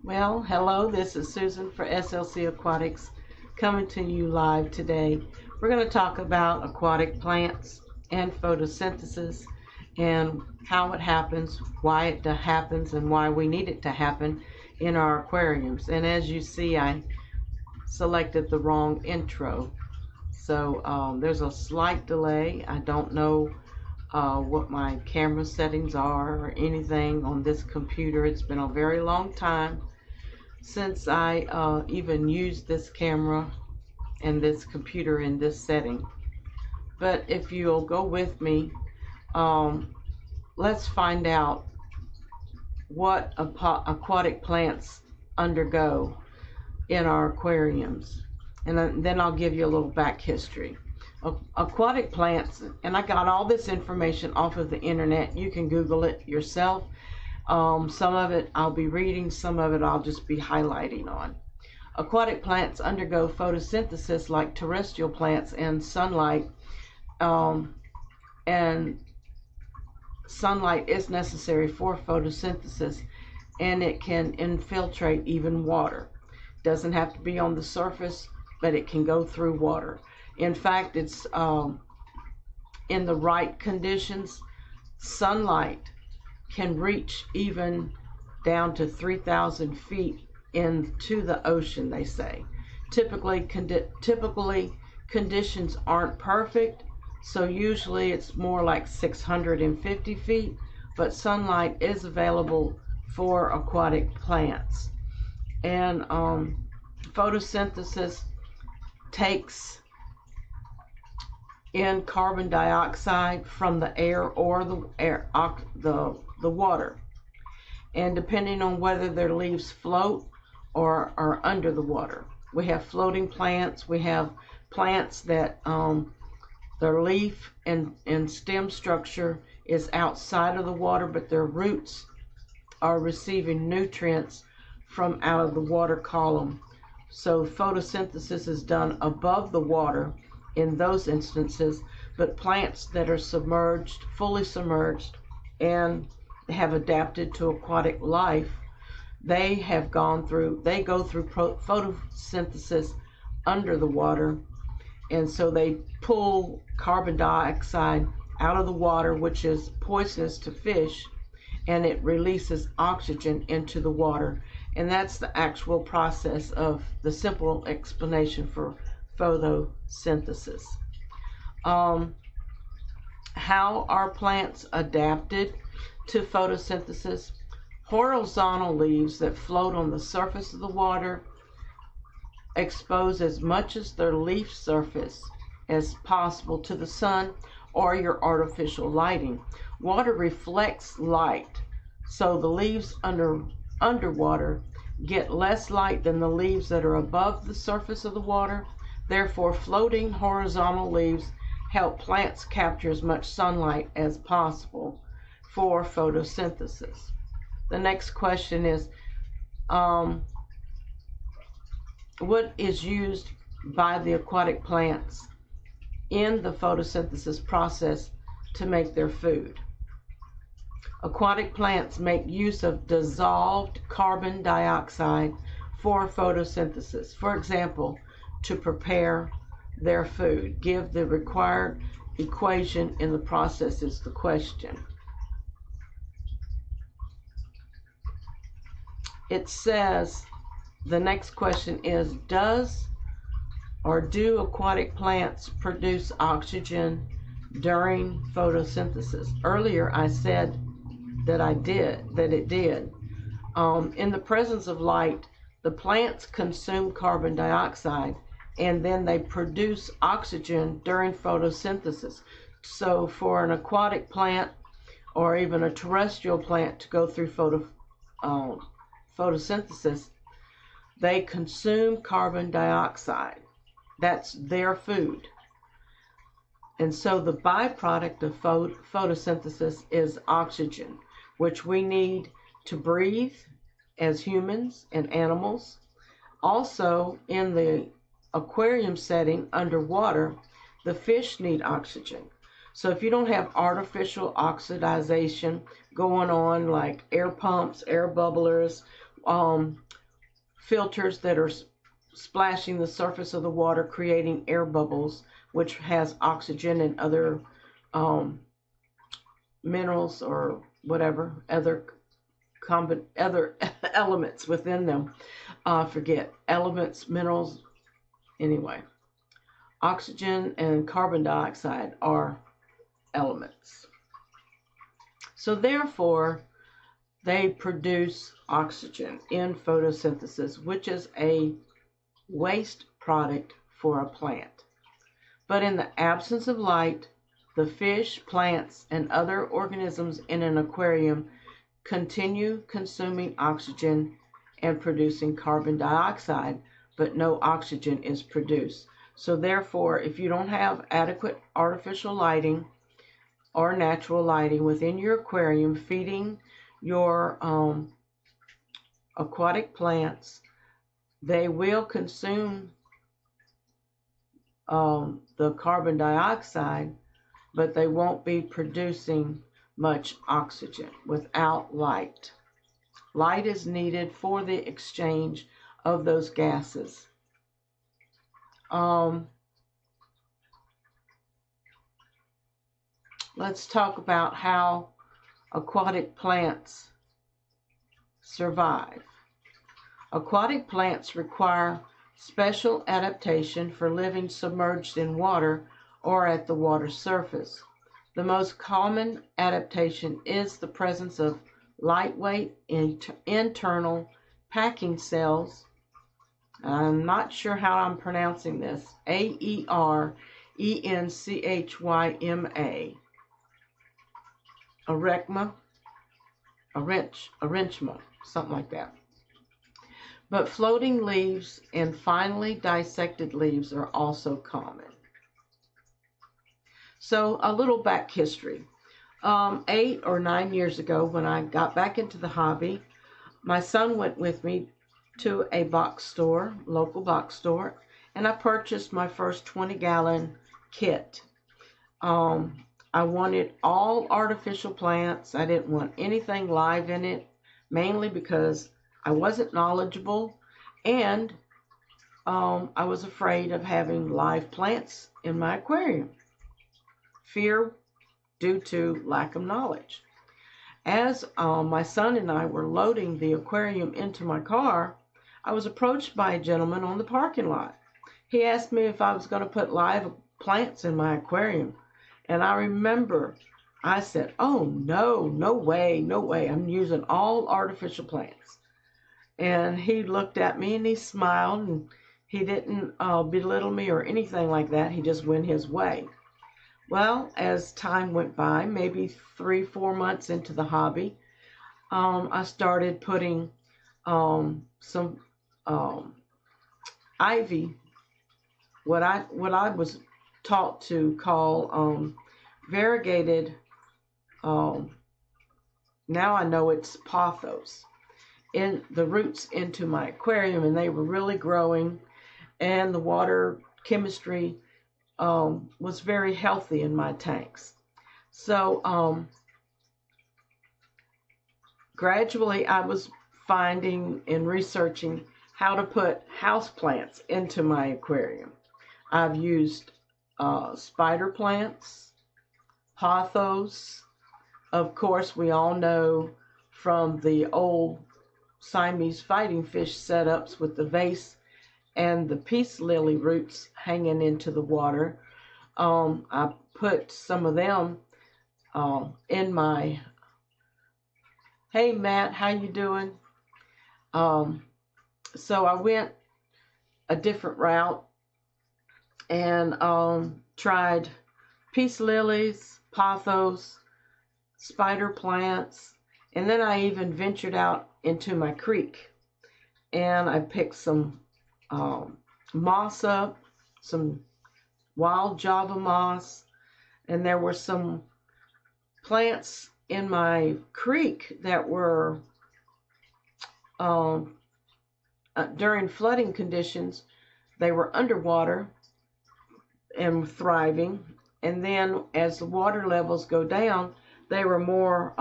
Well, hello, this is Susan for SLC Aquatics coming to you live today. We're going to talk about aquatic plants and photosynthesis and how it happens, why it happens, and why we need it to happen in our aquariums. And as you see, I selected the wrong intro. So there's a slight delay. I don't know what my camera settings are or anything on this computer. It's been a very long time since I even used this camera and this computer in this setting. But if you'll go with me, let's find out what aquatic plants undergo in our aquariums. And then I'll give you a little back history. Aquatic plants, and I got all this information off of the internet. You can Google it yourself. Some of it I'll be reading, some of it I'll just be highlighting on. Aquatic plants undergo photosynthesis like terrestrial plants, and sunlight is necessary for photosynthesis, and it can infiltrate even water. Doesn't have to be on the surface, but it can go through water. In fact, it's in the right conditions, sunlight can reach even down to 3,000 feet into the ocean, they say. Typically conditions aren't perfect, so usually it's more like 650 feet, but sunlight is available for aquatic plants. And photosynthesis takes in carbon dioxide from the air or the water, and depending on whether their leaves float or are under the water. We have floating plants. We have plants that their leaf and stem structure is outside of the water, but their roots are receiving nutrients from out of the water column. So photosynthesis is done above the water in those instances, but plants that are submerged, fully submerged, and have adapted to aquatic life, they go through photosynthesis under the water, and so they pull carbon dioxide out of the water, which is poisonous to fish, and it releases oxygen into the water. And that's the actual process of the simple explanation for photosynthesis. How are plants adapted to photosynthesis? Horizontal leaves that float on the surface of the water expose as much as their leaf surface as possible to the sun or your artificial lighting. Water reflects light, so the leaves underwater get less light than the leaves that are above the surface of the water. Therefore, floating horizontal leaves help plants capture as much sunlight as possible for photosynthesis. The next question is, what is used by the aquatic plants in the photosynthesis process to make their food? Aquatic plants make use of dissolved carbon dioxide for photosynthesis. For example, to prepare their food. Give the required equation in the process is the question. It says, the next question is, do aquatic plants produce oxygen during photosynthesis? Earlier I said that it did. In the presence of light, the plants consume carbon dioxide, and then they produce oxygen during photosynthesis. So for an aquatic plant or even a terrestrial plant to go through photosynthesis, they consume carbon dioxide. That's their food. And so the byproduct of photosynthesis is oxygen, which we need to breathe as humans and animals. Also, in the aquarium setting underwater, the fish need oxygen. So if you don't have artificial oxidization going on, like air pumps, air bubblers, filters that are splashing the surface of the water, creating air bubbles, which has oxygen and other minerals or whatever, other elements within them. Forget elements, minerals. Anyway, oxygen and carbon dioxide are elements. So therefore, they produce oxygen in photosynthesis, which is a waste product for a plant. But in the absence of light, the fish, plants, and other organisms in an aquarium continue consuming oxygen and producing carbon dioxide, but no oxygen is produced. So therefore, if you don't have adequate artificial lighting or natural lighting within your aquarium feeding your aquatic plants, they will consume the carbon dioxide, but they won't be producing much oxygen without light. Light is needed for the exchange of those gases. Let's talk about how aquatic plants survive. Aquatic plants require special adaptation for living submerged in water or at the water surface. The most common adaptation is the presence of lightweight internal packing cells. I'm not sure how I'm pronouncing this. AERENCHYMA. Arrangement, something like that. But floating leaves and finely dissected leaves are also common. So a little back history. 8 or 9 years ago, when I got back into the hobby, my son went with me to a box store, local box store, and I purchased my first 20-gallon kit. I wanted all artificial plants. I didn't want anything live in it, mainly because I wasn't knowledgeable, and I was afraid of having live plants in my aquarium. Fear due to lack of knowledge. As my son and I were loading the aquarium into my car, I was approached by a gentleman on the parking lot. He asked me if I was going to put live plants in my aquarium. And I remember I said, oh, no way, I'm using all artificial plants. And he looked at me and he smiled, and he didn't belittle me or anything like that. He just went his way. Well, as time went by, maybe 3-4 months into the hobby, I started putting some ivy, what I was taught to call variegated, now I know it's pothos, in the roots into my aquarium, and they were really growing, and the water chemistry was very healthy in my tanks. So gradually I was finding and researching how to put house plants into my aquarium. I've used spider plants, pothos. Of course, we all know from the old Siamese fighting fish setups with the vase and the peace lily roots hanging into the water. I put some of them in my, hey Matt, how you doing? So I went a different route and tried peace lilies, pothos, spider plants, and then I even ventured out into my creek and I picked some moss up, some wild Java moss, and there were some plants in my creek that were during flooding conditions, they were underwater and thriving, and then as the water levels go down, they were more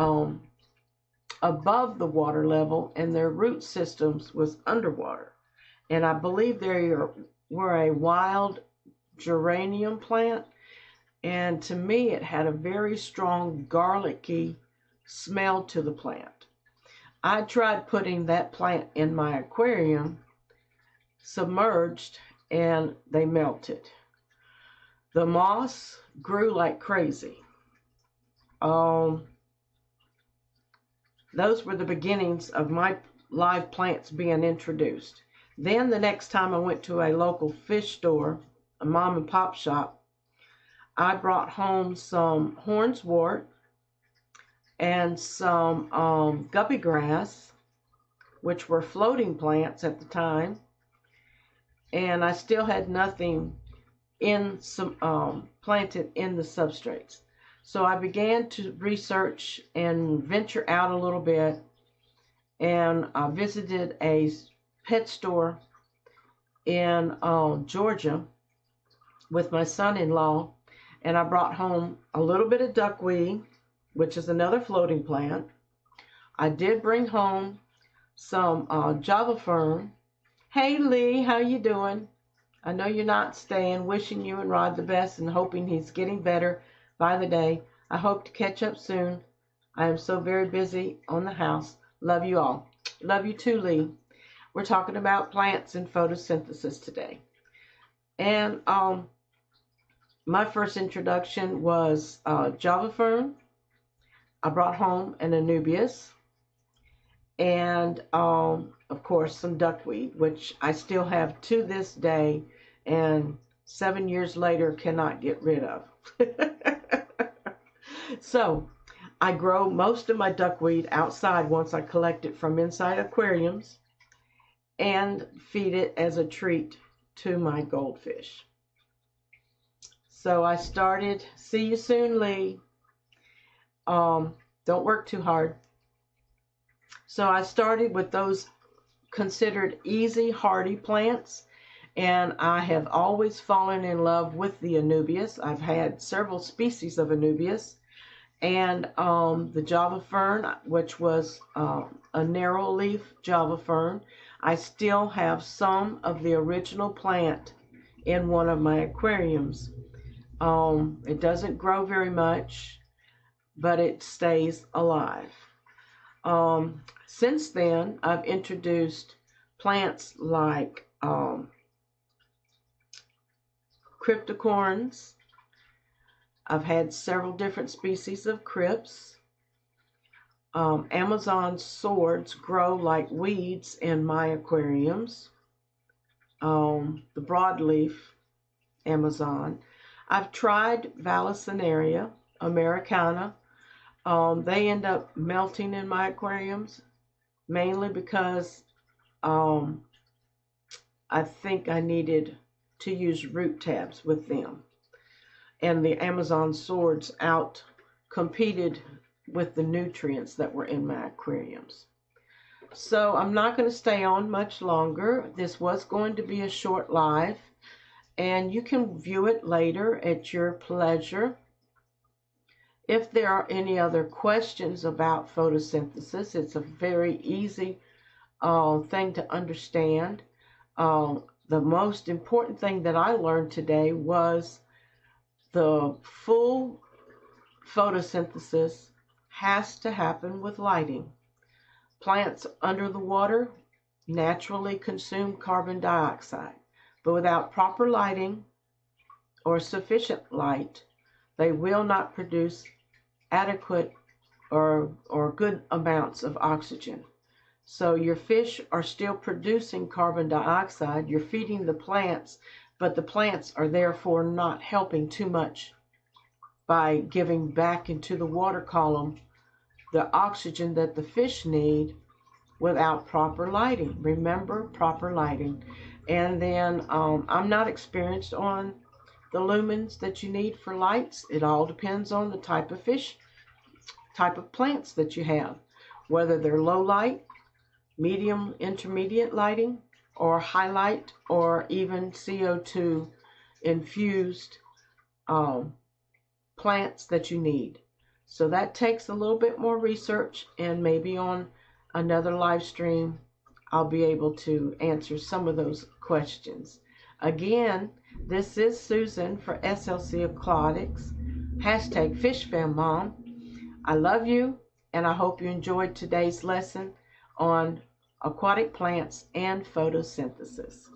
above the water level, and their root systems was underwater. and I believe they were a wild geranium plant, and to me it had a very strong garlicky smell to the plant. I tried putting that plant in my aquarium submerged, and they melted. The moss grew like crazy. Those were the beginnings of my live plants being introduced. Then the next time I went to a local fish store, a mom and pop shop, I brought home some hornswort and some guppy grass, which were floating plants at the time, and I still had nothing in some planted in the substrates. So I began to research and venture out a little bit, and I visited a pet store in Georgia with my son-in-law, and I brought home a little bit of duckweed, which is another floating plant. I did bring home some Java fern. Hey Lee, how you doing? I know you're not staying. Wishing you and Rod the best and hoping he's getting better by the day. I hope to catch up soon. I am so very busy on the house. Love you all. Love you too, Lee. We're talking about plants and photosynthesis today. And my first introduction was Java fern. I brought home an Anubias, and of course some duckweed, which I still have to this day, and 7 years later cannot get rid of. So I grow most of my duckweed outside once I collect it from inside aquariums, and feed it as a treat to my goldfish. So I started, see you soon, Lee. Don't work too hard. So I started with those considered easy, hardy plants, and I have always fallen in love with the Anubias. I've had several species of Anubias, and the Java fern, which was a narrow leaf Java fern. I still have some of the original plant in one of my aquariums. It doesn't grow very much, but it stays alive. Since then, I've introduced plants like cryptocorns. I've had several different species of crypts. Amazon swords grow like weeds in my aquariums. The broadleaf Amazon. I've tried Vallisneria americana. They end up melting in my aquariums, mainly because I think I needed to use root tabs with them. And the Amazon swords out competed with the nutrients that were in my aquariums. So I'm not going to stay on much longer. This was going to be a short live, and you can view it later at your pleasure. If there are any other questions about photosynthesis, it's a very easy thing to understand. The most important thing that I learned today was the full photosynthesis has to happen with lighting. Plants under the water naturally consume carbon dioxide, but without proper lighting or sufficient light, they will not produce adequate or good amounts of oxygen. So your fish are still producing carbon dioxide. You're feeding the plants, but the plants are therefore not helping too much by giving back into the water column the oxygen that the fish need without proper lighting. Remember, proper lighting. And then I'm not experienced on the lumens that you need for lights. It all depends on the type of fish, type of plants that you have, whether they're low light, medium, intermediate lighting, or high light, or even CO2 infused plants that you need. So that takes a little bit more research, and maybe on another live stream I'll be able to answer some of those questions. Again, this is Susan for SLC Aquatics, #FishFamMom. I love you, and I hope you enjoyed today's lesson on aquatic plants and photosynthesis.